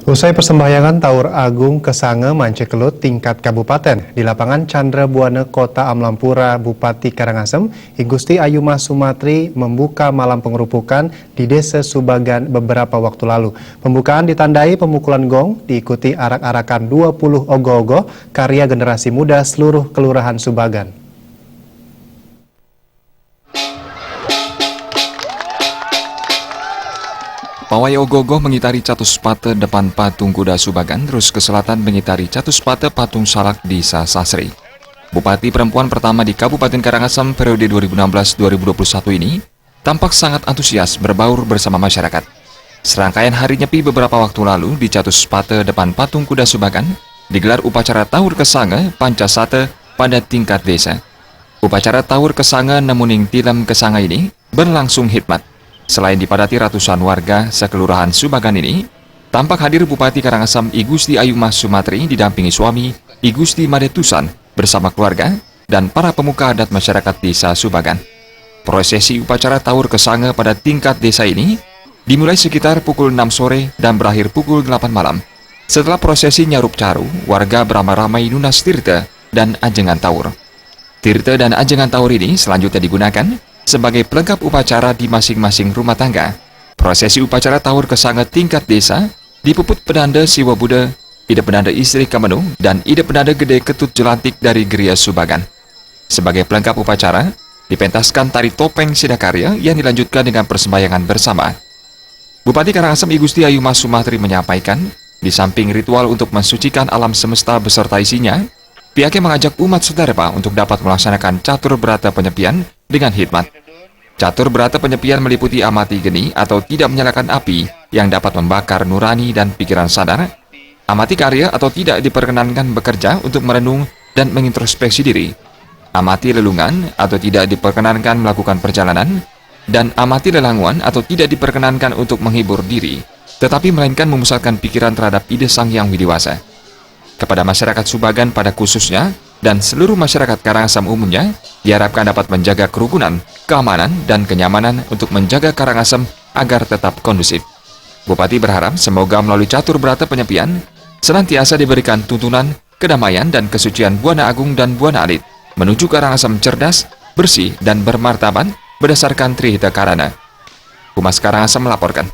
Usai persembahyangan Taur Agung Kesange Mancekelut tingkat kabupaten di lapangan Chandra Buana Kota Amlampura, Bupati Karangasem, I Gusti Ayuma Sumatri membuka malam pengerupukan di Desa Subagan beberapa waktu lalu. Pembukaan ditandai pemukulan gong, diikuti arak-arakan 20 ogoh-ogoh karya generasi muda seluruh Kelurahan Subagan. Pawai ogoh-ogoh mengitari Catus Pate depan patung kuda Subagan, terus ke selatan mengitari Catus Pate patung salak di Sasasri. Bupati perempuan pertama di Kabupaten Karangasem periode 2016-2021 ini tampak sangat antusias berbaur bersama masyarakat. Serangkaian hari nyepi beberapa waktu lalu di Catus Pate depan patung kuda Subagan digelar upacara Taur Kesange Pancasate pada tingkat desa. Upacara Taur Kesange Nemuning Tilem Kesange ini berlangsung hikmat. Selain dipadati ratusan warga sekelurahan Subagan ini, tampak hadir Bupati Karangasem I Gusti Ayuma Sumatri didampingi suami I Gusti Madetusan bersama keluarga dan para pemuka adat masyarakat desa Subagan. Prosesi upacara Taur Kesange pada tingkat desa ini dimulai sekitar pukul 6 sore dan berakhir pukul 8 malam. Setelah prosesi nyarup caru, warga beramai-ramai nunas tirta dan ajengan taur. Tirta dan ajengan taur ini selanjutnya digunakan sebagai pelengkap upacara di masing-masing rumah tangga. Prosesi upacara Taur Kesange tingkat desa dipuput pedanda Siwa Buddha, ide pedanda istri Kamenu, dan ide pedanda gede Ketut Jelantik dari Geria Subagan. Sebagai pelengkap upacara, dipentaskan tari topeng Sidakarya yang dilanjutkan dengan persembahyangan bersama. Bupati Karangasem I Gusti Ayuma Sumatri menyampaikan, di samping ritual untuk mensucikan alam semesta beserta isinya, pihaknya mengajak umat sederpa untuk dapat melaksanakan catur berata penyepian dengan hikmat. Catur berata penyepian meliputi amati geni atau tidak menyalakan api yang dapat membakar nurani dan pikiran sadar, amati karya atau tidak diperkenankan bekerja untuk merenung dan mengintrospeksi diri, amati lelungan atau tidak diperkenankan melakukan perjalanan, dan amati lelanguan atau tidak diperkenankan untuk menghibur diri, tetapi melainkan memusatkan pikiran terhadap ide Sang Yang Widiwasa. Kepada masyarakat Subagan pada khususnya dan seluruh masyarakat Karangasem umumnya diharapkan dapat menjaga kerukunan, keamanan, dan kenyamanan untuk menjaga Karangasem agar tetap kondusif. Bupati berharap semoga melalui catur berata penyepian senantiasa diberikan tuntunan, kedamaian, dan kesucian Buana Agung dan Buana Alit menuju Karangasem cerdas, bersih, dan bermartabat berdasarkan Trihita Karana. Humas Karangasem melaporkan.